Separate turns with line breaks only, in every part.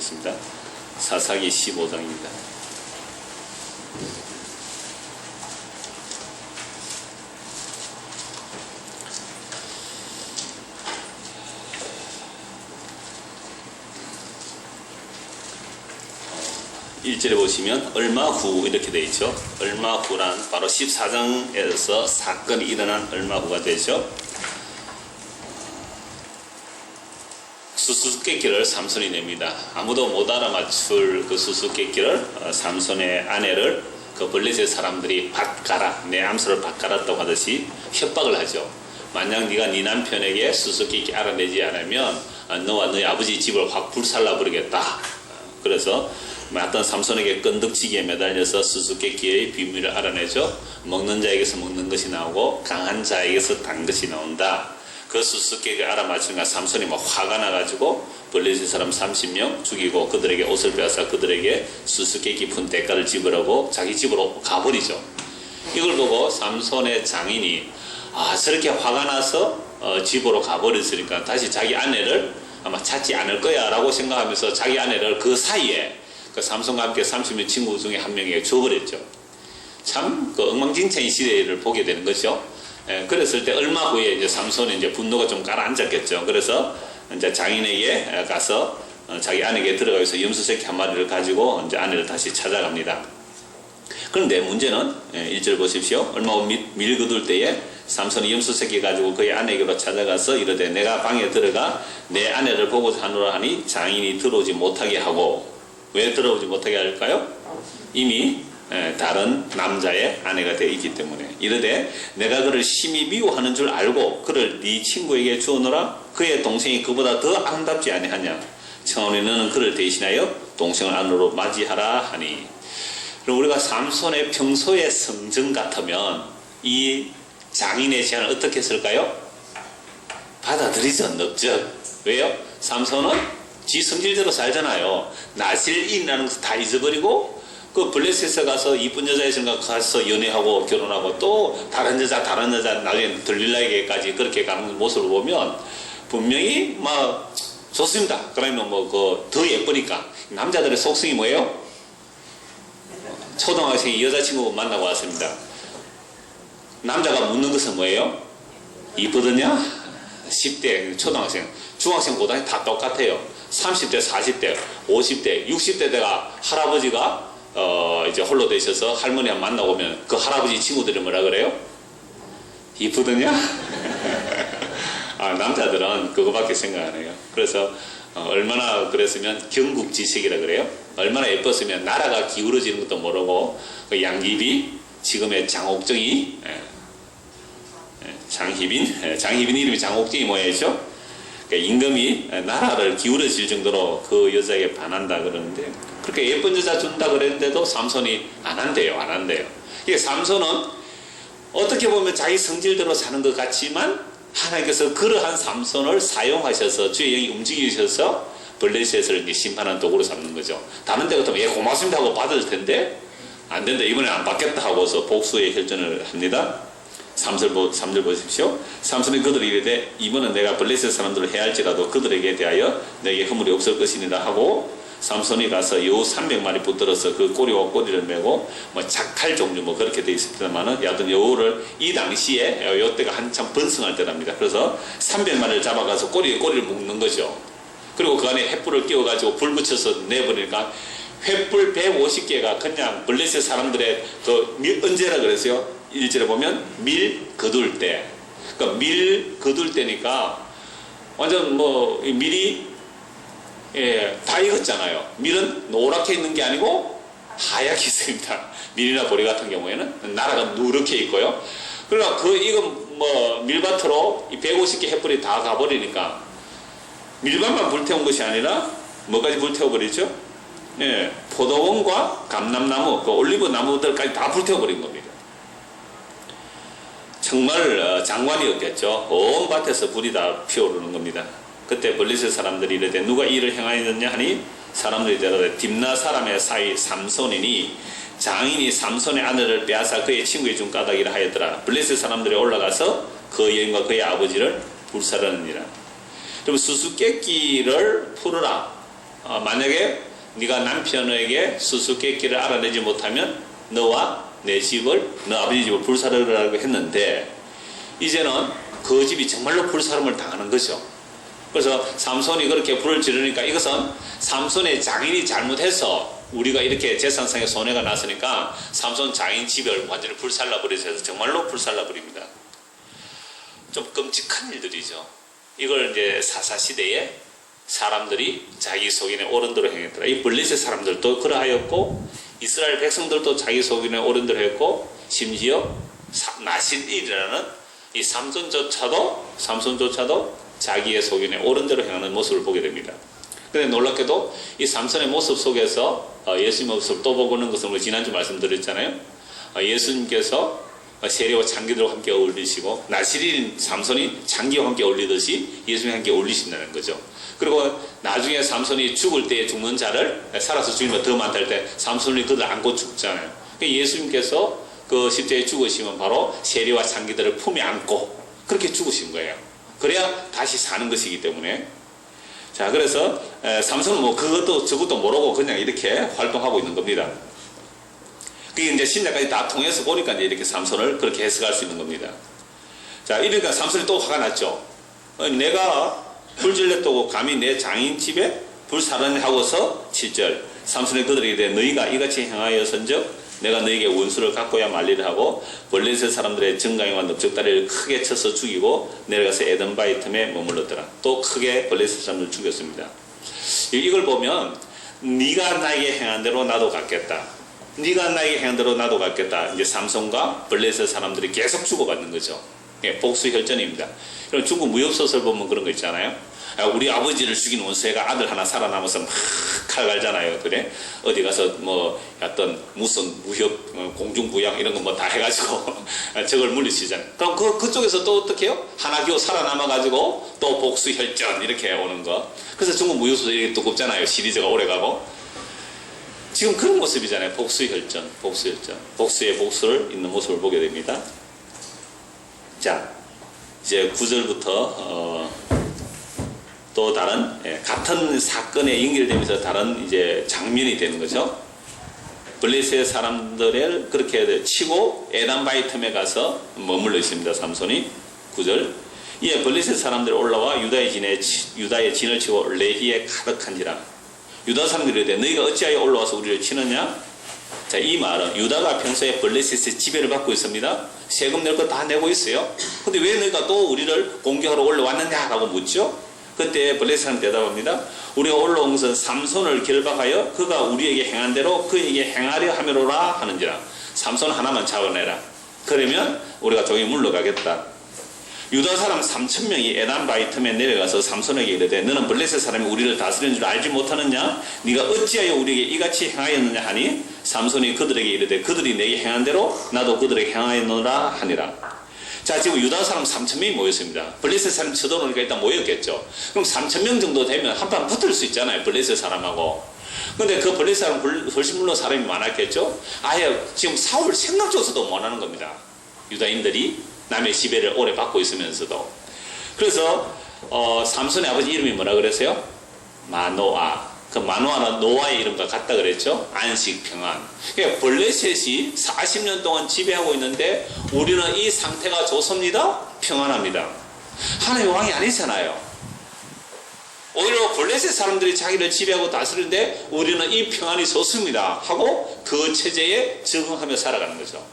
하겠습니다. 사사기 15장입니다. 일절에 보시면 얼마 후 이렇게 되어 있죠. 얼마 후란 바로 14장에서 사건이 일어난 얼마 후가 되죠. 수수께끼를 삼손이 냅니다. 아무도 못 알아맞출 그 수수께끼를 삼손의 아내를 그 블레셋 사람들이 밭가라, 내 암소를 밭갈았다고 하듯이 협박을 하죠. 만약 네가 네 남편에게 수수께끼 알아내지 않으면 너와 너희 아버지 집을 확 불살라 버리겠다. 그래서 어떤 삼손에게 끈덕지기에 매달려서 수수께끼의 비밀을 알아내죠. 먹는 자에게서 먹는 것이 나오고 강한 자에게서 단 것이 나온다. 그 수수께끼를 알아맞으니까 삼손이 막 화가 나가지고 블레셋 사람 30명 죽이고 그들에게 옷을 빼앗아 그들에게 수수께끼 푼 대가를 지불하고 자기 집으로 가버리죠. 이걸 보고 삼손의 장인이 저렇게 화가 나서 집으로 가버렸으니까 다시 자기 아내를 아마 찾지 않을 거야 라고 생각하면서 자기 아내를 그 사이에 그 삼손과 함께 30명 친구 중에 한 명에게 줘버렸죠. 참 그 엉망진창의 시대를 보게 되는 거죠. 그랬을 때 얼마 후에 이제 삼손이 이제 분노가 좀 가라앉았겠죠. 그래서 이제 장인에게 가서 자기 아내에게 들어가서 염소새끼 한 마리를 가지고 이제 아내를 다시 찾아갑니다. 그런데 문제는 1절 보십시오. 얼마 후 밀 거둘 때에 삼손이 염소새끼 가지고 그의 아내에게로 찾아가서 이르되 내가 방에 들어가 내 아내를 보고 하노라 하니 장인이 들어오지 못하게 하고. 왜 들어오지 못하게 할까요? 이미 다른 남자의 아내가 되어 있기 때문에. 이르되 내가 그를 심히 미워하는 줄 알고 그를 네 친구에게 주어노라. 그의 동생이 그보다 더 아름답지 아니하냐. 청하오니 너는 그를 대신하여 동생을 안으로 맞이하라 하니. 그럼 우리가 삼손의 평소의 성정 같으면 이 장인의 제안을 어떻게 했을까요? 받아들이죠. 넉적. 왜요? 삼손은 지 성질대로 살잖아요. 나실인이라는 것을 다 잊어버리고 그 블레셋에 가서 이쁜 여자 있으니까 가서 연애하고 결혼하고 또 다른 여자 나중에 들릴라에게까지 그렇게 가는 모습을 보면 분명히 막 좋습니다. 그러면 뭐 더 예쁘니까. 남자들의 속성이 뭐예요? 초등학생이 여자친구 만나고 왔습니다. 남자가 묻는 것은 뭐예요? 이쁘더냐? 10대 초등학생, 중학생, 고등학생 다 똑같아요. 30대, 40대, 50대, 60대 때가 할아버지가 이제 홀로 되셔서 할머니 한 만나보면 그 할아버지 친구들이 뭐라 그래요? 이쁘더냐? 남자들은 그거밖에 생각 안 해요. 그래서 얼마나 그랬으면 경국지색이라 그래요. 얼마나 예뻤으면 나라가 기울어지는 것도 모르고 그 양귀비, 지금의 장옥정이 장희빈 이름이 장옥정이 뭐였죠? 그러니까 임금이 나라를 기울어질 정도로 그 여자에게 반한다 그러는데 그렇게 예쁜 여자 준다 그랬는데도 삼손이 안 한대요. 이게 삼손은 어떻게 보면 자기 성질대로 사는 것 같지만 하나님께서 그러한 삼손을 사용하셔서 주의 영이 움직이셔서 블레셋을 심판하는 도구로 삼는 거죠. 다른 데 같으면 고맙습니다 하고 받을 텐데 안 된다. 이번에 안 받겠다 하고서 복수의 혈전을 합니다. 3절 보십시오. 삼손이 그들이 이르되 이번은 내가 블레셋 사람들을 해할지라도 그들에게 대하여 내게 허물이 없을 것이니라 하고 삼손이 가서 여우 300마리 붙들어서 그 꼬리와 꼬리를 메고 작탈 종류 그렇게 되어 있습니다만은 여하튼 여우를 이 당시에 요때가 한참 번성할 때랍니다. 그래서 300마리를 잡아가서 꼬리에 꼬리를 묶는 거죠. 그리고 그 안에 횃불을 끼워가지고 불 붙여서 내버리니까 횃불 150개가 그냥 블레셋 사람들의 언제라 그랬어요? 1절에 보면 밀 거둘 때. 그러니까 밀 거둘 때니까 완전 밀이 다 익었잖아요. 밀은 노랗게 있는 게 아니고 하얗게 있습니다. 밀이나 보리 같은 경우에는 나라가 누렇게 있고요. 그러니까 그 익은 밀밭으로 이 150개 횃불이 다 가버리니까 밀밭만 불태운 것이 아니라 뭐까지 불태워버리죠? 포도원과 감람나무, 그 올리브 나무들까지 다 불태워버린 겁니다. 정말 장관이었겠죠. 온 밭에서 불이 다 피어오르는 겁니다. 그때 블레셋 사람들이 이르되 누가 이 일을 행하였느냐 하니 사람들이 대답하되 딥나 사람의 사이 삼손이니 장인이 삼손의 아내를 빼앗아 그의 친구의 준 까닭이라 하였더라. 블레셋 사람들이 올라가서 그 여인과 그의 아버지를 불살하느니라. 그럼 수수께끼를 풀어라. 만약에 네가 남편에게 수수께끼를 알아내지 못하면 너와 내 집을, 너 아버지 집을 불사르라고 했는데 이제는 그 집이 정말로 불사름을 당하는 거죠. 그래서 삼손이 그렇게 불을 지르니까 이것은 삼손의 장인이 잘못해서 우리가 이렇게 재산상의 손해가 났으니까 삼손 장인 집을 완전히 불살라버려서 정말로 불살라버립니다. 좀 끔찍한 일들이죠. 이걸 이제 사사시대에 사람들이 자기 속인에 옳은 대로 행했더라. 이 블레셋 사람들도 그러하였고 이스라엘 백성들도 자기 속인에 옳은 대로 했고 심지어 나실일이라는 이 삼손조차도 자기의 속인에 옳은 대로 행하는 모습을 보게 됩니다. 그런데 놀랍게도 이 삼손의 모습 속에서 예수님의 모습을 또 보고는 것을 우리 지난주 말씀드렸잖아요. 예수님께서 세리와 장기들과 함께 어울리시고 나실인 삼손이 장기와 함께 어울리듯이 예수님과 함께 어울리신다는 거죠. 그리고 나중에 삼손이 죽을 때 죽는 자를 살아서 죽이면 더 많다 할 때 삼손이 그들 안고 죽잖아요. 그러니까 예수님께서 그 십자가에 죽으시면 바로 세리와 장기들을 품에 안고 그렇게 죽으신 거예요. 그래야 다시 사는 것이기 때문에. 자, 그래서 삼손은 뭐 그것도 저것도 모르고 그냥 이렇게 활동하고 있는 겁니다. 그게 이제 신약까지 다 통해서 보니까 이제 이렇게 삼손을 그렇게 해석할 수 있는 겁니다. 자, 이러니까 삼손이 또 화가 났죠. 내가 불질렀다고 감히 내 장인 집에 불사르냐 하고서 7절 삼손이 그들에게 대해 너희가 이같이 행하여선즉 내가 너에게 원수를 갖고야 말리를 하고 블레셋 사람들의 정강이와 넓적다리를 크게 쳐서 죽이고 내려가서 에덴 바위 틈에 머물렀더라. 또 크게 블레셋 사람들을 죽였습니다. 이걸 보면 네가 나에게 행한 대로 나도 갚겠다. 네가 나에게 행한 대로 나도 갚겠다. 이제 삼손과 블레셋 사람들이 계속 죽어가는 거죠. 예, 복수혈전입니다. 그럼 중국 무협소설 보면 그런 거 있잖아요. 우리 아버지를 죽인 원수애가 아들 하나 살아남아서 막 칼 갈잖아요. 그래? 어디 가서 뭐 어떤 무슨 무협, 공중부양 이런 거 뭐 다 해가지고 저걸 물리치잖아요. 그럼 그쪽에서 또 어떻게 해요? 하나 겨우 살아남아가지고 또 복수혈전 이렇게 오는 거. 그래서 중국 무협소설이 이렇게 두껍잖아요. 시리즈가 오래가고. 지금 그런 모습이잖아요. 복수혈전. 복수의 복수를 있는 모습을 보게 됩니다. 자, 이제 9절부터 또 다른 같은 사건에 연결되면서 다른 이제 장면이 되는 거죠. 블레셋 사람들을 그렇게 치고 에단 바위 틈에 가서 머물러 있습니다. 삼손이 9절. 이에 블레셋 사람들이 올라와 유다의 진을 치고 레히에 가득한지라. 유다 사람들이 이르되 너희가 어찌하여 올라와서 우리를 치느냐? 자, 이 말은 유다가 평소에 블레셋의 지배를 받고 있습니다. 세금 낼 거 다 내고 있어요. 근데 왜 너희가 또 우리를 공격하러 올라왔느냐라고 묻죠. 그때 블레셋 사람이 대답합니다. 우리가 올라온 것은 삼손을 결박하여 그가 우리에게 행한 대로 그에게 행하려 함이로라 하는지라. 삼손 하나만 잡아내라. 그러면 우리가 종이 물러가겠다. 유다 사람 3,000명이 에단 바위 틈에 내려가서 삼손에게 이르되 너는 블레셋 사람이 우리를 다스리는 줄 알지 못하느냐? 네가 어찌하여 우리에게 이같이 행하였느냐 하니 삼손이 그들에게 이르되 그들이 내게 행한 대로 나도 그들에게 행하였노라 하니라. 자, 지금 유다 사람 3,000명이 모였습니다. 블레셋 사람 쳐들어오니까 일단 모였겠죠. 그럼 3,000명 정도 되면 한판 붙을 수 있잖아요. 블레셋 사람하고. 근데 그 블레셋 사람 훨씬 물론 사람이 많았겠죠. 아예 지금 싸울 생각조차도 못하는 겁니다. 유다인들이 남의 지배를 오래 받고 있으면서도. 그래서 삼손의 아버지 이름이 뭐라 그랬어요? 마노아. 그 마노아는 노아의 이름과 같다 그랬죠. 안식, 평안. 그러니까 블레셋이 40년 동안 지배하고 있는데 우리는 이 상태가 좋습니다. 평안합니다. 하나님의 왕이 아니잖아요. 오히려 블레셋 사람들이 자기를 지배하고 다스리는데 우리는 이 평안이 좋습니다 하고 그 체제에 적응하며 살아가는 거죠.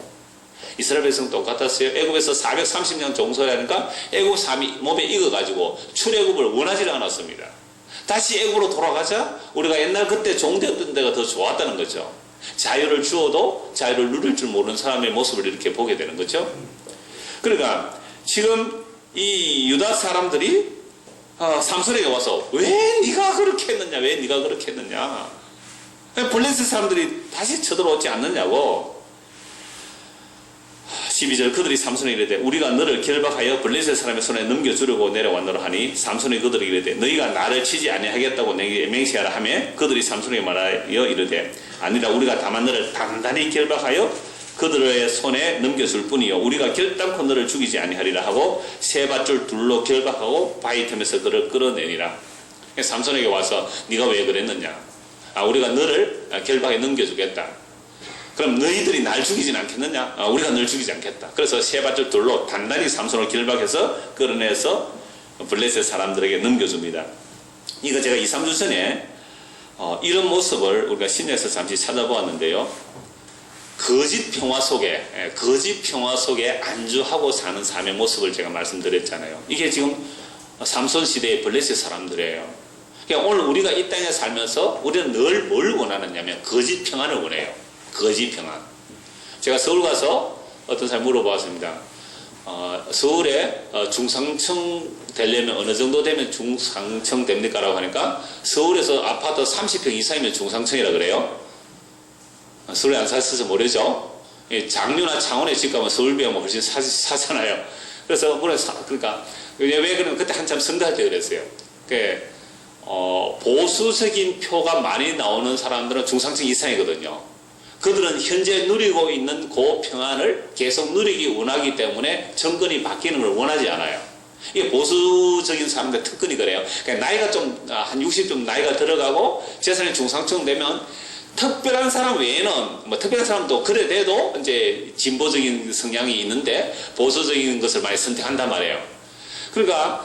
이스라엘 백성 똑같았어요. 애굽에서 430년 종소리하니까 애굽 삶이 몸에 익어가지고 출애굽을 원하지 않았습니다. 다시 애굽으로 돌아가자 우리가 옛날 그때 종되었던 데가 더 좋았다는 거죠. 자유를 주어도 자유를 누릴 줄 모르는 사람의 모습을 이렇게 보게 되는 거죠. 그러니까 지금 이 유다 사람들이 삼손에게 와서 왜 네가 그렇게 했느냐, 왜 네가 그렇게 했느냐, 블레셋 사람들이 다시 쳐들어오지 않느냐고. 12절 그들이 삼손에게 이르되 우리가 너를 결박하여 블레셋 사람의 손에 넘겨주려고 내려왔노라 하니 삼손이 그들에게 이르되 너희가 나를 치지 아니하겠다고 내게 맹세하라 하며 그들이 삼손에게 말하여 이르되 아니라 우리가 다만 너를 단단히 결박하여 그들의 손에 넘겨줄 뿐이요 우리가 결단코 너를 죽이지 아니하리라 하고 세 밧줄 둘로 결박하고 바위 틈에서 그를 끌어내니라. 삼손에게 와서 네가 왜 그랬느냐? 우리가 너를 결박에 넘겨주겠다. 그럼 너희들이 날 죽이진 않겠느냐? 우리가 널 죽이지 않겠다. 그래서 세 밧줄 돌로 단단히 삼손을 결박해서 끌어내서 블레셋 사람들에게 넘겨줍니다. 이거 제가 2, 3주 전에 이런 모습을 우리가 신약에서 잠시 찾아보았는데요. 거짓 평화 속에 안주하고 사는 삶의 모습을 제가 말씀드렸잖아요. 이게 지금 삼손 시대의 블레셋 사람들이에요. 그러니까 오늘 우리가 이 땅에 살면서 우리는 늘 뭘 원하느냐면 거짓 평안을 원해요. 거짓 평안. 제가 서울 가서 어떤 사람이 물어보았습니다. 서울에 중상층 되려면 어느 정도 되면 중상층 됩니까? 라고 하니까 서울에서 아파트 30평 이상이면 중상층이라 그래요. 서울에 안 사셔서 모르죠. 장류나 창원에 집 가면 서울비하면 훨씬 사잖아요. 그래서 그러니까 왜 그러면 그때 한참 선거할 때 그랬어요. 보수적인 표가 많이 나오는 사람들은 중상층 이상이거든요. 그들은 현재 누리고 있는 그 평안을 계속 누리기 원하기 때문에 정권이 바뀌는 걸 원하지 않아요. 이게 보수적인 사람들 특권이 그래요. 그러니까 나이가 좀 한 60좀 나이가 들어가고 재산이 중상층 되면 특별한 사람 외에는 특별한 사람도 그래 돼도 이제 진보적인 성향이 있는데 보수적인 것을 많이 선택한단 말이에요. 그러니까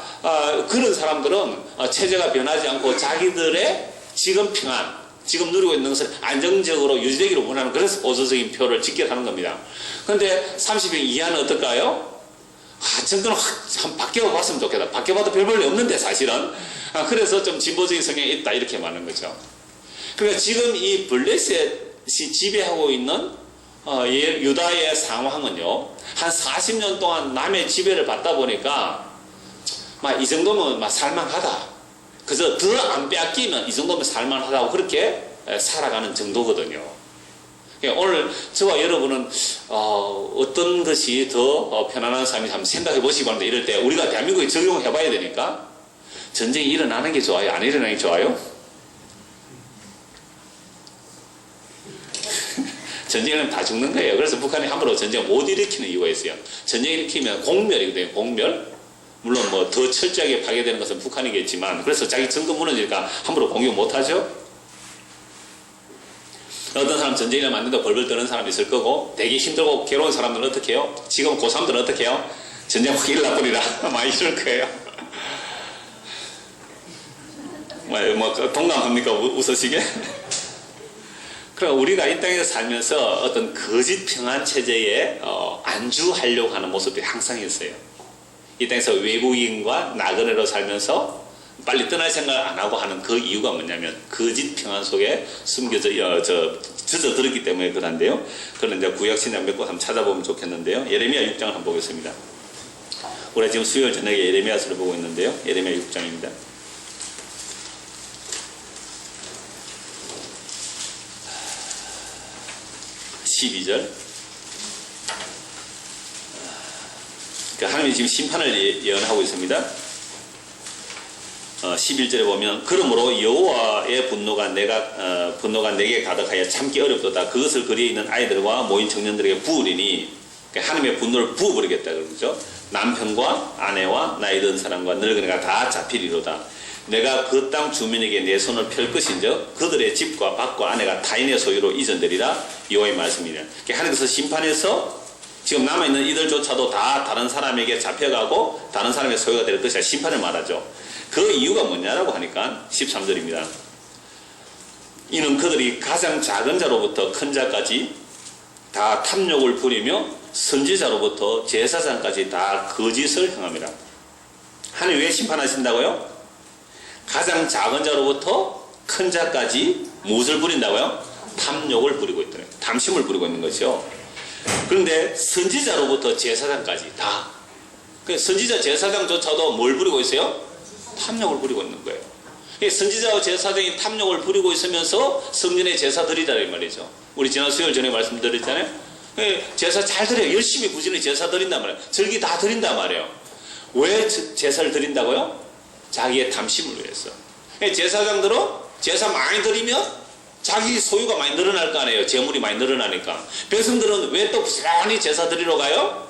그런 사람들은 체제가 변하지 않고 자기들의 지금 평안, 지금 누리고 있는 것을 안정적으로 유지되기를 원하는, 그래서 보수적인 표를 집결하는 겁니다. 그런데 30명 이하는 어떨까요? 정권을 한 바뀌어봤으면 좋겠다. 바뀌어봐도 별 볼일 없는데 사실은. 그래서 좀 진보적인 성향이 있다 이렇게 말하는 거죠. 그러니까 지금 이 블레셋이 지배하고 있는 유다의 상황은요, 한 40년 동안 남의 지배를 받다 보니까 이 정도면 살만하다. 그래서 더 안 빼앗기면 이 정도면 살만하다고 그렇게 살아가는 정도거든요. 그러니까 오늘 저와 여러분은 어떤 것이 더 편안한 삶인지 한번 생각해 보시기 바랍니다. 이럴 때 우리가 대한민국에 적용해 봐야 되니까 전쟁이 일어나는 게 좋아요? 안 일어나는 게 좋아요? 전쟁은 다 죽는 거예요. 그래서 북한이 함부로 전쟁을 못 일으키는 이유가 있어요. 전쟁 일으키면 공멸이거든요. 공멸. 물론 더 철저하게 파괴되는 것은 북한이겠지만, 그래서 자기 정도 무너지니까 함부로 공격 못하죠. 어떤 사람 전쟁을 만든다 벌벌 떠는 사람이 있을 거고, 되게 힘들고 괴로운 사람들은 어떻게 해요? 지금 고3들은 어떻게 해요? 전쟁 확 일어나버리라 많이 이럴 거예요. 동감합니까? 웃으시게? 그러니까 우리가 이 땅에서 살면서 어떤 거짓 평안 체제에 안주하려고 하는 모습이 항상 있어요. 이 땅에서 외국인과 나그네로 살면서 빨리 떠날 생각을 안 하고 하는 그 이유가 뭐냐면 거짓 평안 속에 숨겨져 젖어들었기 때문에 그런데요. 그런 이제 구약 신약 몇 곳 한번 찾아보면 좋겠는데요. 예레미야 6장을 한번 보겠습니다. 우리가 지금 수요일 저녁에 예레미야서를 보고 있는데요. 예레미야 6장입니다. 12절. 하나님이 지금 심판을 예언하고 있습니다. 11절에 보면 그러므로 여호와의 분노가 내게 가득하여 참기 어렵도다. 그것을 거리에 있는 아이들과 모인 청년들에게 부으리니, 하나님의 분노를 부어버리겠다 그러죠. 남편과 아내와 나이 든 사람과 늙은이가 다 잡히리로다. 내가 그 땅 주민에게 내 손을 펼 것인즉 그들의 집과 밭과 아내가 타인의 소유로 이전되리라. 여호와의 말씀이라. 하나님께서 심판해서 지금 남아있는 이들조차도 다 다른 사람에게 잡혀가고 다른 사람의 소유가 될 것이라 심판을 말하죠. 그 이유가 뭐냐라고 하니까 13절입니다. 이는 그들이 가장 작은 자로부터 큰 자까지 다 탐욕을 부리며 선지자로부터 제사장까지 다 거짓을 행함이라. 하나님 왜 심판하신다고요? 가장 작은 자로부터 큰 자까지 무엇을 부린다고요? 탐욕을 부리고 있더래요. 탐심을 부리고 있는 것이요. 그런데 선지자로부터 제사장까지 다, 선지자 제사장조차도 뭘 부리고 있어요? 탐욕을 부리고 있는 거예요. 선지자와 제사장이 탐욕을 부리고 있으면서 성전에 제사 드리다는 말이죠. 우리 지난 수요일 전에 말씀드렸잖아요. 제사 잘 드려요. 열심히 부지런히 제사 드린단 말이에요. 절기 다 드린단 말이에요. 왜 제사를 드린다고요? 자기의 탐심을 위해서. 제사장들은 제사 많이 드리면 자기 소유가 많이 늘어날 거 아니에요. 재물이 많이 늘어나니까. 백성들은 왜 또 부지런히 제사 드리러 가요?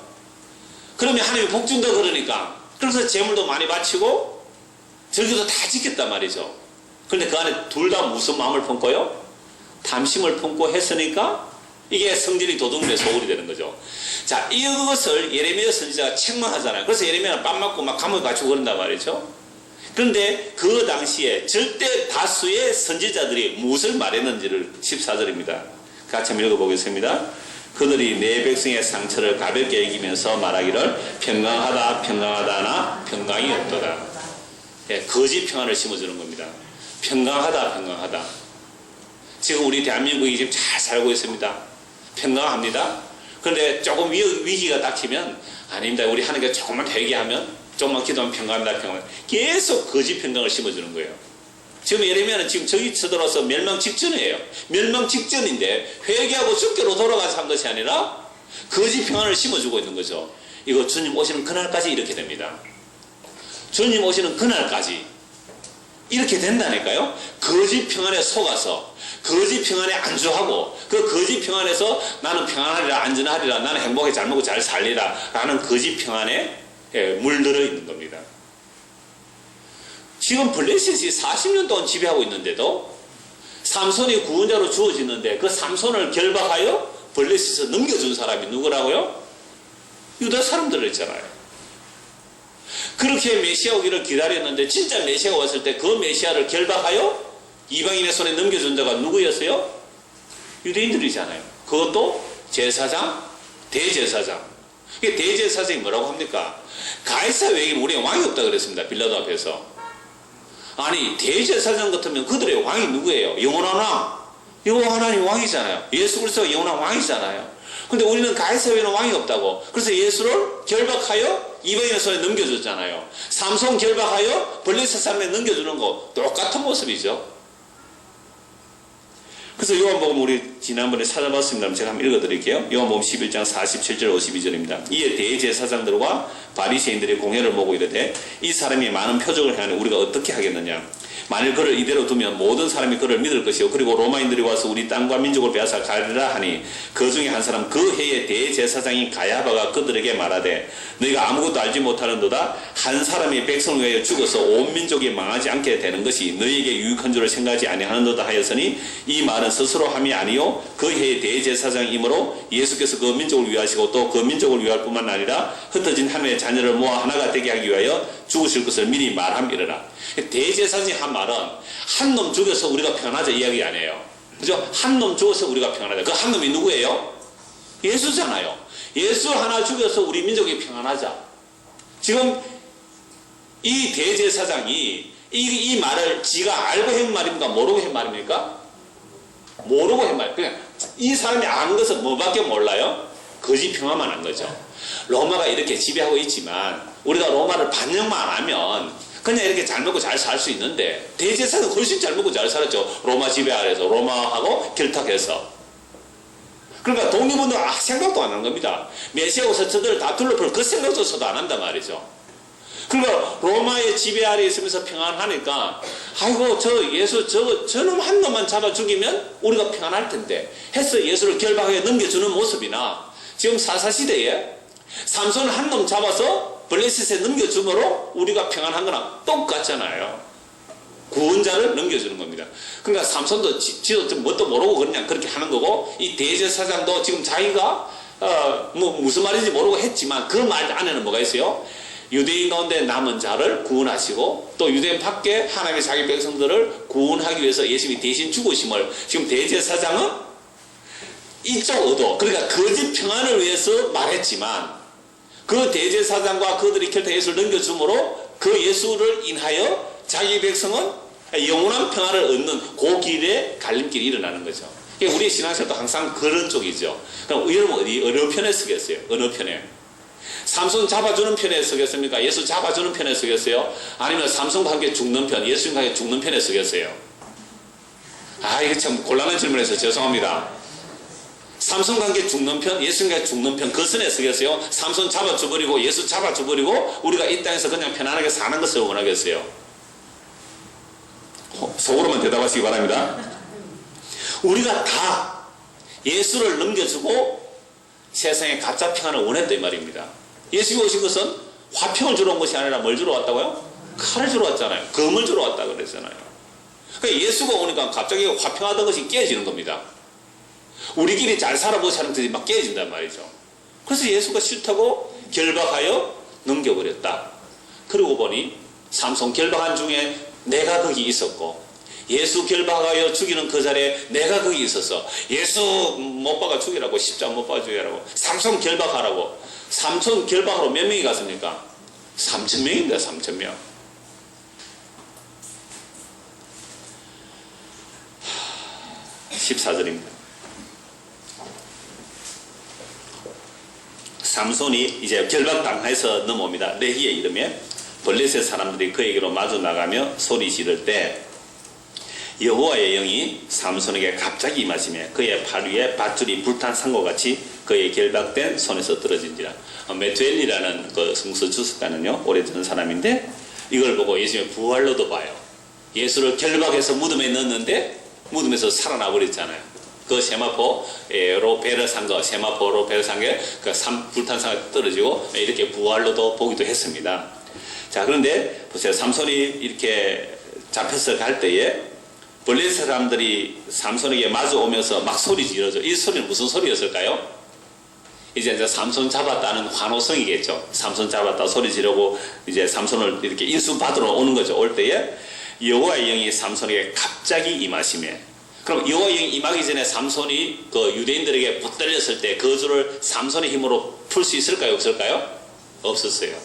그러면 하나님이 복 준다 그러니까. 그래서 재물도 많이 바치고 저기도 다 지켰단 말이죠. 그런데 그 안에 둘 다 무슨 마음을 품고요? 탐심을 품고 했으니까 이게 성질이 도둑놈의 소굴이 되는 거죠. 자, 이것을 예레미야 선지자가 책망하잖아요. 그래서 예레미야는 뺨 맞고 막 감옥에 갇히고 그런단 말이죠. 그런데 그 당시에 절대 다수의 선지자들이 무엇을 말했는지를 14절입니다. 같이 한번 읽어보겠습니다. 그들이 내 백성의 상처를 가볍게 여기면서 말하기를 평강하다 평강하다나 평강이 없도다. 예, 거짓 평안을 심어주는 겁니다. 평강하다 평강하다. 지금 우리 대한민국이 지금 잘 살고 있습니다. 평강합니다. 그런데 조금 위기가 닥치면 아닙니다. 우리 하나님께 조금만 회개하면 조금만 기도하면 평강합니다. 평강. 계속 거짓 평강을 심어주는 거예요. 지금 예레미야는 지금 저기 쳐들어서 멸망 직전이에요. 멸망 직전인데 회개하고 죽게로 돌아가서 한 것이 아니라 거짓 평안을 심어주고 있는 거죠. 이거 주님 오시는 그날까지 이렇게 됩니다. 주님 오시는 그날까지 이렇게 된다니까요. 거짓 평안에 속아서 거짓 평안에 안주하고 그 거짓 평안에서 나는 평안하리라 안전하리라 나는 행복하게 잘 먹고 잘 살리라 라는 거짓 평안에 물들어 있는 겁니다. 지금 블레셋이 40년 동안 지배하고 있는데도 삼손이 구원자로 주어지는데 그 삼손을 결박하여 블레셋에 넘겨준 사람이 누구라고요? 유다 사람들이었잖아요. 그렇게 메시아 오기를 기다렸는데 진짜 메시아가 왔을 때 그 메시아를 결박하여 이방인의 손에 넘겨준 자가 누구였어요? 유대인들이잖아요. 그것도 제사장, 대제사장. 이게 대제사장이 뭐라고 합니까? 가이사 외에는 우리의 왕이 없다 그랬습니다. 빌라도 앞에서. 아니 대제사장 같으면 그들의 왕이 누구예요? 영원한 왕. 여호와 하나님 왕이잖아요. 예수 그리스도가 영원한 왕이잖아요. 근데 우리는 가이사 외에는 왕이 없다고. 그래서 예수를 결박하여 이방인의 손에 넘겨줬잖아요. 삼손 결박하여 블레셋 사람에 넘겨주는 거 똑같은 모습이죠. 그래서 요한복음 우리 지난번에 찾아봤습니다. 제가 한번 읽어드릴게요. 요한복음 11장 47절 52절입니다. 이에 대제사장들과 바리새인들이 공회를 모고 이르되 이 사람이 많은 표적을 행하니 우리가 어떻게 하겠느냐. 만일 그를 이대로 두면 모든 사람이 그를 믿을 것이요 그리고 로마인들이 와서 우리 땅과 민족을 빼앗아 가리라 하니 그 중에 한 사람 그 해의 대제사장인 가야바가 그들에게 말하되 너희가 아무것도 알지 못하는도다 한 사람이 백성을 위하여 죽어서 온 민족이 망하지 않게 되는 것이 너희에게 유익한 줄을 생각하지 아니하는도다 하였으니 이 말은 스스로 함이 아니요 그 해의 대제사장이므로 예수께서 그 민족을 위하시고 또 그 민족을 위할 뿐만 아니라 흩어진 하나님의 자녀를 모아 하나가 되게 하기 위하여 죽으실 것을 미리 말함이러라. 대제사장이 한 말은 한 놈 죽여서 우리가 평안하자 이야기 아니에요. 그죠? 한 놈 죽여서 우리가 평안하자. 그 한 놈이 누구예요? 예수잖아요. 예수 하나 죽여서 우리 민족이 평안하자. 지금 이 대제사장이 이 말을 지가 알고 한 말입니까? 모르고 한 말입니까? 모르고 한 말. 그냥 이 사람이 아는 것은 뭐밖에 몰라요? 거짓 평안만 한 거죠. 로마가 이렇게 지배하고 있지만 우리가 로마를 반영만 안 하면 그냥 이렇게 잘 먹고 잘 살 수 있는데 대제사장은 훨씬 잘 먹고 잘 살았죠. 로마 지배 아래서 로마하고 결탁해서. 그러니까 독립운동 생각도 안 한 겁니다. 메시아 오서 저들을 다 둘러볼 그 생각조차도 안 한단 말이죠. 그러니까 로마의 지배 아래 있으면서 평안하니까 아이고 저 예수 저놈 한 놈만 잡아 죽이면 우리가 평안할 텐데 해서 예수를 결박하게 넘겨주는 모습이나 지금 사사시대에 삼손을 한 놈 잡아서 블레셋에 넘겨줌으로 우리가 평안한 거랑 똑같잖아요. 구원자를 넘겨주는 겁니다. 그러니까 삼손도 지도 좀 뭣도 모르고 그냥 그렇게 하는 거고 이 대제사장도 지금 자기가 뭐 무슨 말인지 모르고 했지만 그 말 안에는 뭐가 있어요? 유대인 가운데 남은 자를 구원하시고 또 유대인 밖에 하나님의 자기 백성들을 구원하기 위해서 예수님이 대신 죽으심을 지금 대제사장은 이쪽 의도 그러니까 거짓 평안을 위해서 말했지만 그 대제사장과 그들이 결탁 예수를 넘겨줌으로 그 예수를 인하여 자기 백성은 영원한 평안을 얻는 그 길에 갈림길이 일어나는 거죠. 우리의 신앙생활도 항상 그런 쪽이죠. 그럼 여러분 어느 편에 서겠어요? 어느 편에? 삼손 잡아주는 편에 서겠습니까? 예수 잡아주는 편에 서겠어요? 아니면 삼손과 함께 죽는 편, 예수님과 함께 죽는 편에 서겠어요? 이거 참 곤란한 질문에서 죄송합니다. 삼손과 함께 죽는 편, 예수님과 죽는 편, 그 선에 서겠어요? 삼손 잡아줘버리고 예수 잡아줘버리고 우리가 이 땅에서 그냥 편안하게 사는 것을 원하겠어요? 속으로만 대답하시기 바랍니다. 우리가 다 예수를 넘겨주고 세상에 가짜 평안을 원했단 말입니다. 예수가 오신 것은 화평을 주러 온 것이 아니라 뭘 주러 왔다고요? 칼을 주러 왔잖아요. 검을 주러 왔다 그랬잖아요. 그러니까 예수가 오니까 갑자기 화평하던 것이 깨지는 겁니다. 우리끼리 잘 살아보자 하는 뜻이 막 깨진단 말이죠. 그래서 예수가 싫다고 결박하여 넘겨버렸다. 그러고 보니 삼손 결박한 중에 내가 거기 있었고, 예수 결박하여 죽이는 그 자리에 내가 거기 있었어. 예수 못 박아 죽이라고, 십자가 못 박아 죽이라고, 삼손 결박하라고. 삼손 결박하러 몇 명이 갔습니까? 3,000명입니다. 3,000명. 하, 14절입니다. 삼손이 이제 결박당해서 넘어옵니다. 레히의 이름에 블레셋 사람들이 그에게로 마주 나가며 소리 지를 때 여호와의 영이 삼손에게 갑자기 임하시며 그의 팔 위에 밧줄이 불탄 산과 같이 그의 결박된 손에서 떨어진지라. 메투엘이라는 그 성서 주석가는요, 오래전 사람인데 이걸 보고 예수님의 부활로도 봐요. 예수를 결박해서 무덤에 넣었는데 무덤에서 살아나 버렸잖아요. 그 세마포로 배를 산 거, 세마포로 배를 산 게 그 불탄 산에 떨어지고 이렇게 부활로도 보기도 했습니다. 자, 그런데 보세요. 삼손이 이렇게 잡혀서 갈 때에 블레셋 사람들이 삼손에게 마주 오면서 막 소리 지르죠. 이 소리는 무슨 소리였을까요? 이제 삼손 잡았다는 환호성이겠죠. 삼손 잡았다 소리 지르고 이제 삼손을 이렇게 인수받으러 오는 거죠. 올 때에 여호와의 영이 삼손에게 갑자기 임하시며, 그럼 여호와의 영이 임하기 전에 삼손이 그 유대인들에게 붙들렸을 때 그 줄을 삼손의 힘으로 풀 수 있을까요? 없을까요? 없었어요.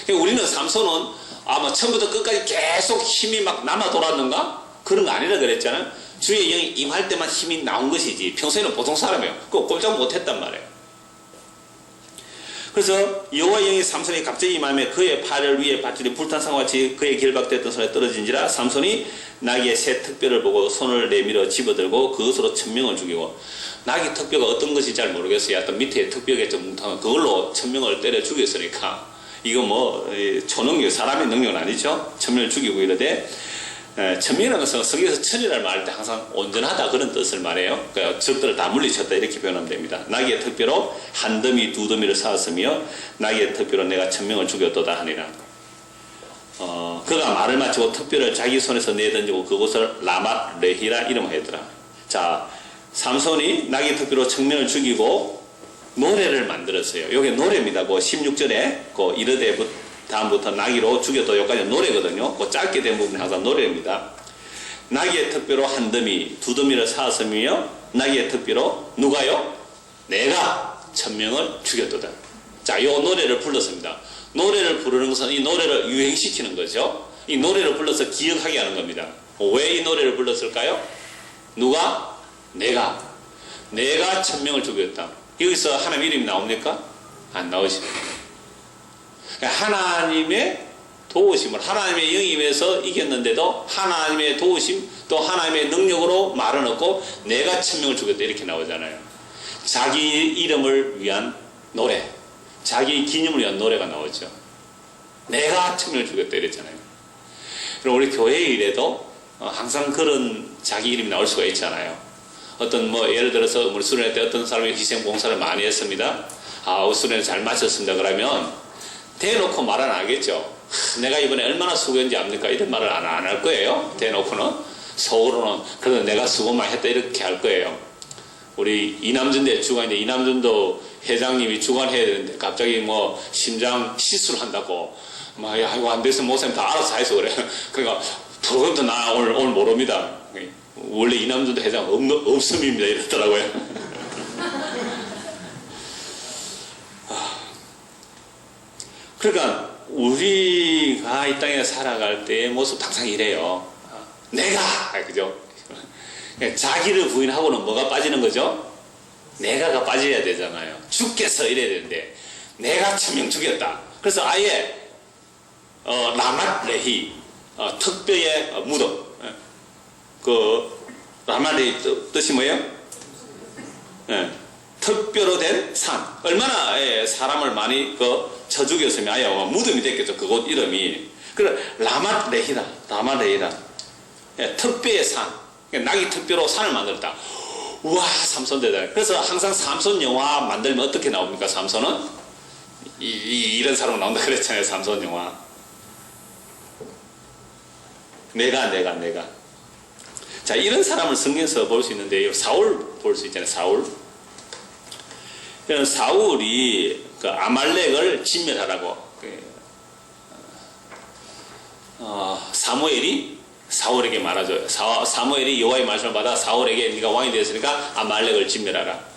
우리는 삼손은 아마 처음부터 끝까지 계속 힘이 막 남아 돌았는가? 그런 거 아니라 그랬잖아요. 주의 영이 임할 때만 힘이 나온 것이지 평소에는 보통 사람이에요. 그거 꼼짝 못했단 말이에요. 그래서 여호와의 영이 삼손이 갑자기 임하며 그의 팔을 위에 밧줄이 불탄 산과 같이 그의 결박됐던 손에 떨어진지라. 삼손이 나귀의 새 특별을 보고 손을 내밀어 집어들고 그것으로 1,000명을 죽이고, 나귀 특별가 어떤 것인지 잘 모르겠어요. 어떤 밑에 특별겠죠. 그걸로 1,000명을 때려 죽였으니까 이거 뭐 초능력, 사람의 능력은 아니죠. 1,000명을 죽이고 이러되, 1,000명이라는 것은 성경에서 천이라는 말할 때 항상 온전하다 그런 뜻을 말해요. 그러니까 적들을 다 물리쳤다 이렇게 표현하면 됩니다. 나귀의 특별로 한 더미 두 더미를 쌓았으며 나귀의 특별로 내가 1,000명을 죽였도다 하니라. 그가 말을 마치고 특별을 자기 손에서 내던지고 그곳을 라맛 레히라 이름하였더라. 자, 삼손이 나귀의 특별로 1,000명을 죽이고 노래를 만들었어요. 이게 노래입니다. 그 16절에 그 이르되 다음부터 나귀로 죽였다 여기까지 노래거든요. 그 짧게 된 부분이 항상 노래입니다. 나귀의 특별로 한 더미 두 더미를 쌓았으며 나귀의 특별로 누가요? 내가 1,000명을 죽였도다. 자, 이 노래를 불렀습니다. 노래를 부르는 것은 이 노래를 유행시키는 거죠. 이 노래를 불러서 기억하게 하는 겁니다. 왜 이 노래를 불렀을까요? 누가? 내가 1,000명을 죽였다. 여기서 하나님 이름이 나옵니까? 안 나오십니다. 하나님의 도우심을, 하나님의 영이 임해서 이겼는데도 하나님의 도우심 또 하나님의 능력으로 말은 없고 내가 1,000명을 죽였다 이렇게 나오잖아요. 자기 이름을 위한 노래, 자기 기념을 위한 노래가 나오죠. 내가 1,000명을 죽였다 이랬잖아요. 그럼 우리 교회 일에도 항상 그런 자기 이름이 나올 수가 있잖아요. 어떤 뭐 예를 들어서 우리 수련회 때 어떤 사람이 희생 봉사를 많이 했습니다. 수련회 잘 마쳤습니다. 그러면 대놓고 말 안 하겠죠. 내가 이번에 얼마나 수고했는지 압니까? 이런 말을 안 할 거예요. 대놓고는. 속으로는 그래도 내가 수고 많이 했다 이렇게 할 거예요. 우리 이남준대 주관인데 이남준도 회장님이 주관해야 되는데 갑자기 뭐 심장 시술을 한다고 막 야 이거 안 돼서 목사님 다 알아서 해서 그래. 그러니까 그것도 나 오늘 모릅니다. 원래 이남준도 회장 없음입니다 이랬더라고요. 그러니까 우리가 이 땅에 살아갈 때의 모습 항상 이래요. 내가, 그죠? 자기를 부인하고는 뭐가 빠지는 거죠? 내가가 빠져야 되잖아요. 주께서 이래야 되는데 내가 1,000명 죽였다. 그래서 아예 라맛 레히 특별의 무덤, 그 라맛 레히 뜻이 뭐예요? 특별로 된 산. 얼마나 사람을 많이 쳐 죽였으면 아예 무덤이 됐겠죠. 그곳 이름이. 그래 라맛 레히라, 라맛 레히라. 특별의 산. 나귀 특별로 산을 만들었다. 우와, 삼손 대단해. 그래서 항상 삼손 영화 만들면 어떻게 나옵니까? 삼손은 이런 사람 나온다 그랬잖아요. 삼손 영화. 내가. 자, 이런 사람을 성경에서 볼 수 있는데요. 사울 볼 수 있잖아요. 사울이 그 아말렉을 진멸하라고 사무엘이 사울에게 말하죠. 사무엘이 여호와의 말씀을 받아 사울에게 네가 왕이 되었으니까 아말렉을 진멸하라.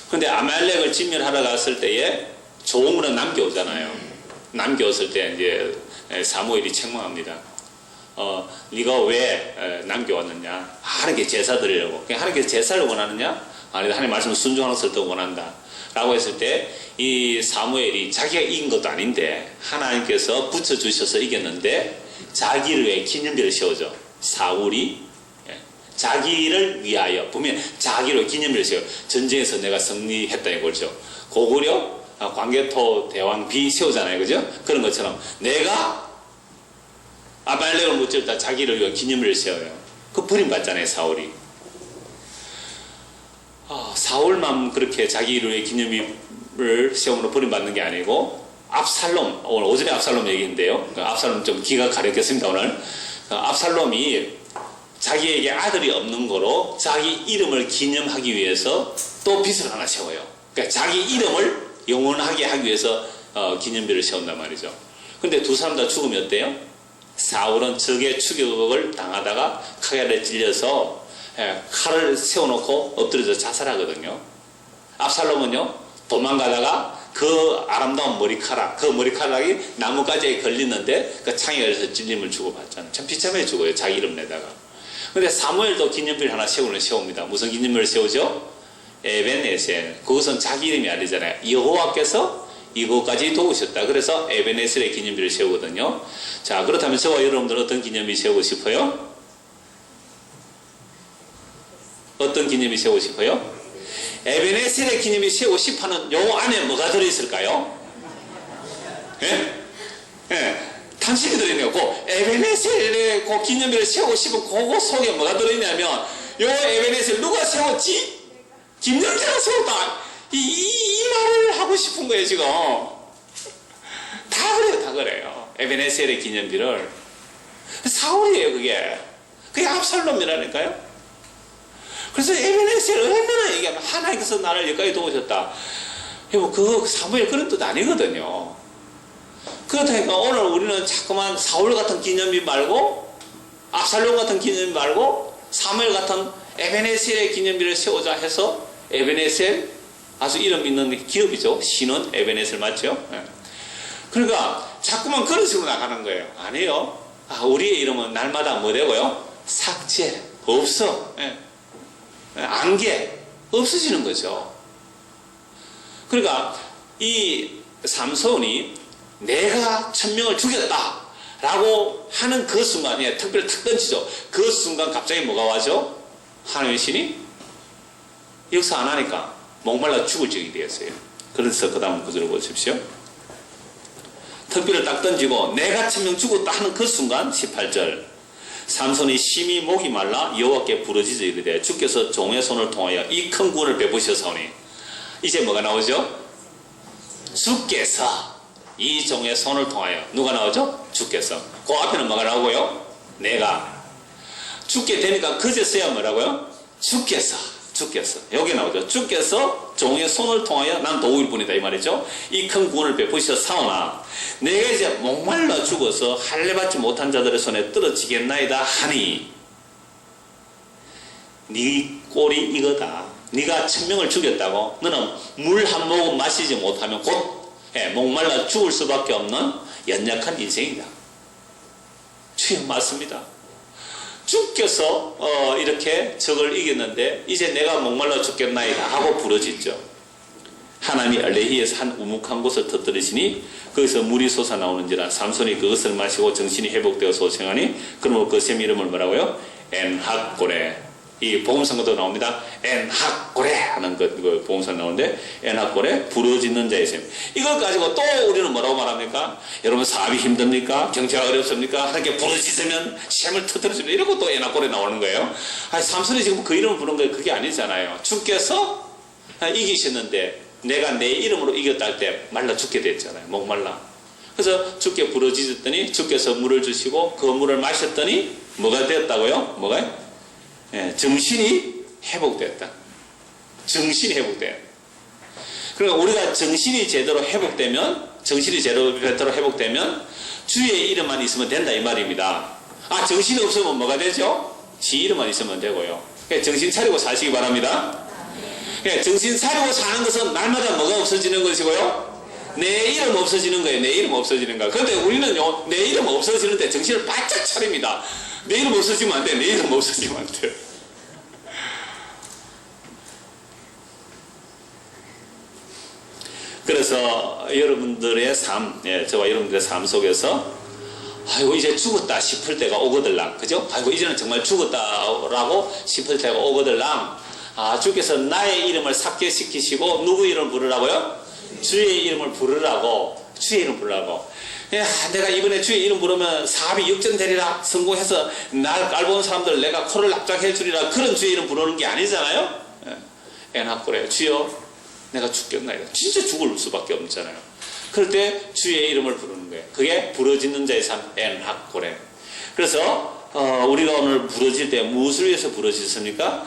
그런데 아말렉을 진멸하러 갔을 때에 조문은 남겨오잖아요. 남겨왔을 때 이제 사무엘이 책망합니다. 네가 왜 남겨왔느냐? 하나님께 제사 드리려고. 하나님께 제사를 원하느냐? 아니, 하나님 말씀을 순종하는 것을 더 원한다. 라고 했을 때 이 사무엘이 자기가 이긴 것도 아닌데 하나님께서 붙여주셔서 이겼는데 자기를 위해 기념비를 세우죠. 사울이 자기를 위하여, 보면 자기를 위해 기념비를 세워. 전쟁에서 내가 승리했다 이거죠. 고구려 광개토 대왕 비 세우잖아요. 그죠? 그런 것처럼 내가 아말렉을 무찌르다 자기를 위해 기념비를 세워요. 그 버림받잖아요. 사울이. 사울만 그렇게 자기를 위해 기념비를 세움으로 버림받는 게 아니고 압살롬, 오늘 오전에 압살롬 얘기인데요. 압살롬 좀 기가 가렵겠습니다. 오늘 압살롬이 자기에게 아들이 없는 거로 자기 이름을 기념하기 위해서 또 빚을 하나 세워요. 그러니까 자기 이름을 영원하게 하기 위해서 기념비를 세운단 말이죠. 근데 두 사람 다 죽음이 어때요? 사울은 적의 추격을 당하다가 칼에 찔려서 칼을 세워놓고 엎드려서 자살하거든요. 압살롬은요, 도망가다가 그 아름다운 머리카락, 그 머리카락이 나뭇가지에 걸리는데 그 창에 찔림을 주고받잖아요. 참 비참해 죽어요. 자기 이름 내다가. 근데 사무엘도 기념비를 하나 세웁니다. 무슨 기념비를 세우죠? 에벤에셀. 그것은 자기 이름이 아니잖아요. 여호와께서 이것까지 도우셨다. 그래서 에벤에셀의 기념비를 세우거든요. 자, 그렇다면 저와 여러분들 어떤 기념비 세우고 싶어요? 어떤 기념비 세우고 싶어요? 에벤에셀의 기념비 세우고 싶어하는 요 안에 뭐가 들어있을까요? 당신이 들어있네요. 그 에벤에셀의 그 기념비를 세우고 싶은 그거 속에 뭐가 들어있냐면 요 에벤에셀 누가 세웠지? 김영재가 세웠다. 이 말을 하고 싶은 거예요. 지금 다 그래요. 에벤에셀의 기념비를 사울이에요. 그게 압살롬이라니까요. 그래서 에벤에셀 얼마나 얘기하면 하나님께서 나를 여기까지 도우셨다. 그 사무엘 그런 뜻 아니거든요. 그렇다니까 오늘 우리는 자꾸만 사울 같은 기념비 말고 압살롬 같은 기념비 말고 사무엘 같은 에벤에셀의 기념비를 세우자 해서 에벤에셀 아주 이름 있는 기업이죠. 신은 에벤에셀 맞죠? 그러니까 자꾸만 그런 식으로 나가는 거예요. 아니에요. 우리의 이름은 날마다 뭐 되고요? 삭제 없어. 안개 없어지는 거죠. 그러니까 이 삼손이 내가 1000명을 죽였다 라고 하는 그 순간에 특별히 탁 던지죠. 그 순간 갑자기 뭐가 와죠? 하나님의 신이 역사 안 하니까 목말라 죽을 적이 되었어요. 그래서 그 다음 구절을 보십시오. 특별히 딱 던지고 내가 1000명 죽었다 하는 그 순간 18절 삼손이 심히 목이 말라 여호와께 부르짖어 이르되 주께서 종의 손을 통하여 이 큰 구원을 베푸셨사오니 이제 뭐가 나오죠? 주께서 이 종의 손을 통하여 누가 나오죠? 주께서. 그 앞에는 뭐가 나오고요? 내가 죽게 되니까 그제서야 뭐라고요? 주께서 여기 나오죠. 주께서 종의 손을 통하여 난 도우일 뿐이다 이 말이죠. 이 큰 구원을 베푸셨사오나 내가 이제 목말라 죽어서 할례받지 못한 자들의 손에 떨어지겠나이다 하니 네 꼴이 이거다. 네가 1000명을 죽였다고 너는 물 한 모금 마시지 못하면 곧 목말라 죽을 수밖에 없는 연약한 인생이다. 주여 맞습니다. 주께서 이렇게 적을 이겼는데 이제 내가 목말라 죽겠나이다 하고 부르짖죠. 하나님이 엘레히에서 한 우묵한 곳을 터뜨리시니 거기서 물이 솟아나오는지라 삼손이 그것을 마시고 정신이 회복되어 소생하니 그러므로 그 샘 이름을 뭐라고요? 엔학고레. 이 복음성가도 나옵니다. 엔학고레 하는 그 복음성 나오는데 엔학고레 부르짖는 자의 샘. 이걸 가지고 또 우리는 뭐라고 말합니까? 여러분 사업이 힘듭니까? 경제가 어렵습니까? 하나님께 부르짖으면 샘을 터뜨려주면 이러고 또 엔학고레 나오는 거예요. 삼손이 지금 그 이름을 부른 게 그게 아니잖아요. 주께서 이기셨는데 내가 내 이름으로 이겼다 할 때 말라 죽게 됐잖아요. 목말라. 그래서 주께 부르짖었더니 주께서 물을 주시고 그 물을 마셨더니 뭐가 되었다고요? 뭐가? 예, 정신이 회복됐다. 정신이 회복돼요. 그러니까 우리가 정신이 제대로 회복되면, 정신이 제대로 회복되면 주의 이름만 있으면 된다 이 말입니다. 아, 정신이 없으면 뭐가 되죠? 지 이름만 있으면 되고요. 그러니까 정신 차리고 사시기 바랍니다. 그러니까 정신 차리고 사는 것은 날마다 뭐가 없어지는 것이고요? 내 이름 없어지는 거예요. 내 이름 없어지는 거. 그런데 우리는요, 내 이름 없어지는데 정신을 바짝 차립니다. 내 이름 없어지면 안 돼. 내 이름 없어지면 안 돼. 그래서 여러분들의 삶, 저와 여러분들의 삶 속에서 아이고 이제 죽었다 싶을 때가 오거들랑, 그죠? 아이고 이제는 정말 죽었다라고 싶을 때가 오거들랑, 아, 주께서 나의 이름을 삭제시키시고 누구 이름을 부르라고요? 주의 이름을 부르라고, 주의 이름 부르라고. 내가 이번에 주의 이름 부르면 사업이 역전되리라, 성공해서 날 깔보는 사람들 내가 코를 납작해 주리라, 그런 주의 이름 부르는 게 아니잖아요. 애나꼬래 주여 내가 죽겠나이다. 진짜 죽을 수밖에 없잖아요. 그럴 때 주의 이름을 부르는 거예요. 그게 부러지는 자의 삶, 엔하코레. 그래서 우리가 오늘 부러질 때 무엇을 위해서 부러지습니까?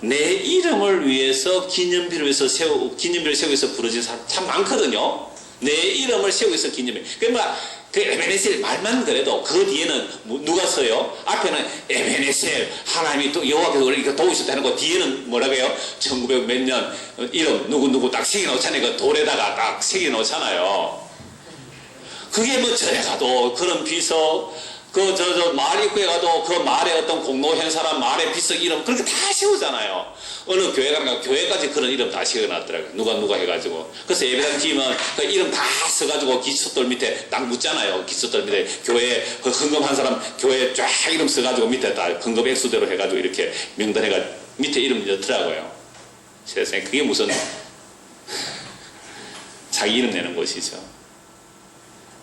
내 이름을 위해서 기념비를 세우기 위해서 부러진 사람 참 많거든요. 내 이름을 세우기 위해서 기념비. 그러니까 그 에베네셀 말만 그래도 그 뒤에는 누가 서요? 앞에는 에베네셀 하나님이 또 여호와께서 우리가 도우셨다는 거, 뒤에는 뭐라고 해요? 1900 몇 년 이름 누구 딱 새겨놓잖아요. 그 돌에다가 딱 새겨놓잖아요. 그게 뭐 절에 가도 그런 비석, 저 마을 입구에 가도 그 마을에 어떤 공로한 사람 마을의 비석 이름 그렇게 다 세우잖아요. 어느 교회 가는가 교회까지 그런 이름 다 세워놨더라고요. 누가 해가지고. 그래서 예배당 지으면 그 이름 다 써가지고 기초돌 밑에 딱 묻잖아요. 기초돌 밑에 교회 그 헌금한 사람 교회 쫙 이름 써가지고 밑에 다 헌금 액수대로 해가지고 이렇게 명단해가 밑에 이름 넣더라고요. 세상에 그게 무슨 자기 이름 내는 곳이죠.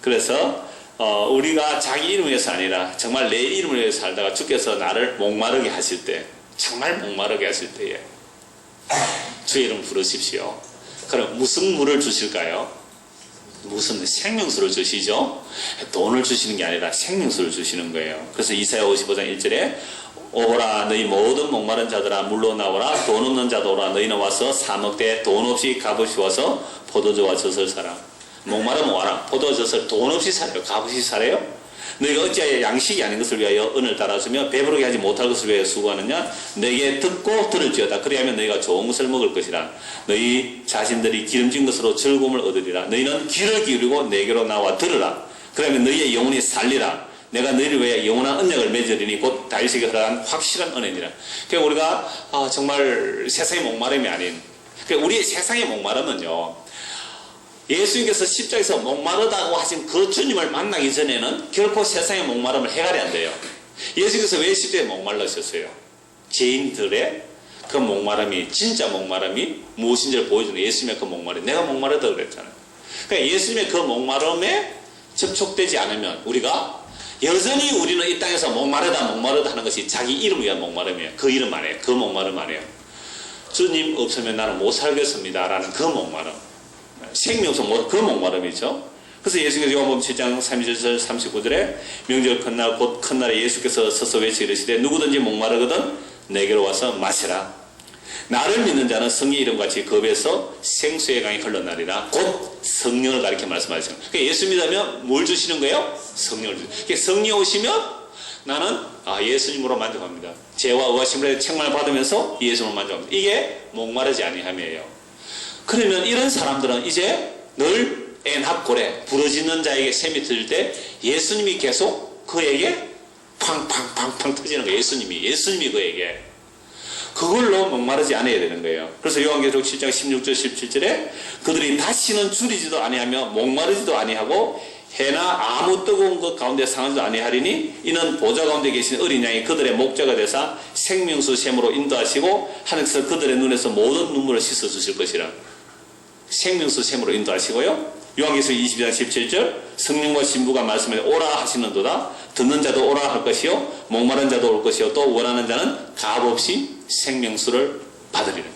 그래서 우리가 자기 이름을 위해서 아니라 정말 내 이름을 위해서 살다가 주께서 나를 목마르게 하실 때, 정말 목마르게 하실 때에 주의 이름 부르십시오. 그럼 무슨 물을 주실까요? 무슨 생명수를 주시죠? 돈을 주시는 게 아니라 생명수를 주시는 거예요. 그래서 이사야 55장 1절에 오라 너희 모든 목마른 자들아 물로 나오라, 돈 없는 자도 오라, 너희는 와서 사 먹되 돈 없이 값없이 와서 포도주와 젖을 사라. 목마르면 와라. 포도젖을 돈 없이 사래요? 값없이 사래요? 너희가 어찌하여 양식이 아닌 것을 위하여 은을 달아주며 배부르게 하지 못할 것을 위하여 수고하느냐? 너희에게 듣고 들을지어다. 그리하면 너희가 좋은 것을 먹을 것이라. 너희 자신들이 기름진 것으로 즐거움을 얻으리라. 너희는 귀를 기울이고 내게로 나와 들으라. 그러면 너희의 영혼이 살리라. 내가 너희를 위해 영원한 언약을 맺으리니 곧 다윗에게 허락한 확실한 은혜니라. 그러니까 우리가 정말 세상의 목마름이 아닌, 그러니까 우리의 세상의 목마름은요, 예수님께서 십자가에서 목마르다고 하신 그 주님을 만나기 전에는 결코 세상의 목마름을 해결이 안 돼요. 예수님께서 왜 십자가에 목말라셨어요? 죄인들의 그 목마름이, 진짜 목마름이 무엇인지를 보여주는 예수님의 그 목마름. 내가 목마르다고 그랬잖아요. 그러니까 예수님의 그 목마름에 접촉되지 않으면 우리가 여전히 우리는 이 땅에서 목마르다 하는 것이 자기 이름을 위한 목마름이에요. 그 이름 안에요. 그 목마름 안에요. 주님 없으면 나는 못 살겠습니다 라는 그 목마름. 생명성 그 목마름이죠. 그래서 예수께서 요한복음 7장 32절 39절에 명절 큰날 곧 큰날에 예수께서 서서 외치기를 이르시되 누구든지 목마르거든 내게로 와서 마시라. 나를 믿는 자는 성령 이름같이 겁에서 생수의 강이 흘러나리라. 곧 성령을 가리켜 말씀하시는 거예요. 그러니까 예수 믿으면 뭘 주시는 거예요? 성령을 주시는 거예요. 그러니까 성령 오시면 나는 예수님으로 만족합니다. 죄와 의하심을 책망을 받으면서 예수님으로 만족합니다. 이게 목마르지 아니함이에요. 그러면 이런 사람들은 이제 늘 엔합고래 부러지는 자에게 셈이 들릴 때 예수님이 계속 그에게 팡팡팡팡 터지는 거예요. 예수님이 그에게 그걸로 목마르지 않아야 되는 거예요. 그래서 요한계시록 7장 16절 17절에 그들이 다시는 줄이지도 아니하며 목마르지도 아니하고 해나 아무 뜨거운 것 가운데 상하지도 아니하리니 이는 보좌 가운데 계신 어린 양이 그들의 목자가 되사 생명수 샘으로 인도하시고 하늘에서 그들의 눈에서 모든 눈물을 씻어 주실 것이라. 생명수 샘으로 인도하시고요. 요한계시록 22장 17절 성령과 신부가 말씀해 오라 하시는도다. 듣는 자도 오라 할 것이요 목마른 자도 올 것이요 또 원하는 자는 값없이 생명수를 받으리라.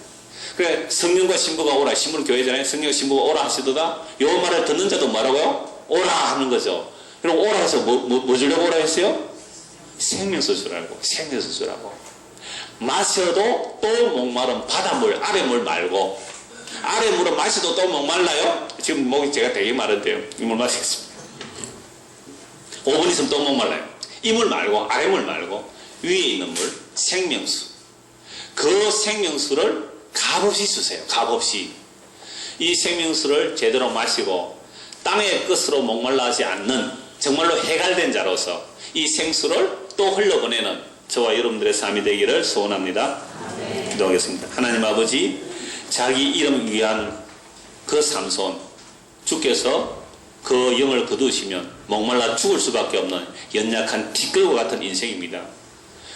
그래 성령과 신부가 오라. 신부는 교회잖아요. 성령과 신부가 오라 하시도다. 요 말을 듣는 자도 뭐라고요? 오라 하는 거죠. 그럼 오라 해서 뭐 주려고 오라 했어요? 생명수 주라고, 생명수 주라고. 마셔도 또 목마른 바닷물, 아래물 말고. 아래물은 마셔도 또 목말라요? 지금 목이 제가 되게 마른데요. 이 물 마시겠습니다. 5분 있으면 또 목말라요. 이 물 말고, 아래물 말고, 위에 있는 물, 생명수. 그 생명수를 값없이 주세요. 값없이. 이 생명수를 제대로 마시고 땅의 끝으로 목말라하지 않는 정말로 해갈된 자로서 이 생수를 또 흘려보내는 저와 여러분들의 삶이 되기를 소원합니다. 기도하겠습니다. 하나님 아버지, 자기 이름 위한 그 삼손, 주께서 그 영을 거두시면 목말라 죽을 수밖에 없는 연약한 티끌과 같은 인생입니다.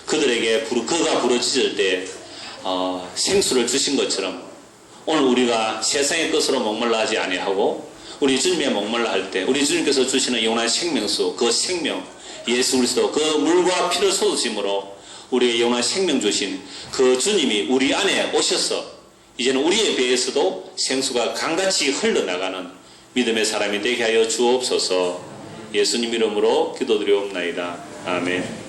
그들에게 그가 부르짖을 때 생수를 주신 것처럼 오늘 우리가 세상의 것으로 목말라 하지 아니하고 우리 주님의 목말라 할 때 우리 주님께서 주시는 영원한 생명수, 그 생명 예수 그리스도 그 물과 피를 쏟으심으로 우리의 영원한 생명 주신 그 주님이 우리 안에 오셔서 이제는 우리의 배에서도 생수가 강같이 흘러나가는 믿음의 사람이 되게 하여 주옵소서. 예수님 이름으로 기도드리옵나이다. 아멘.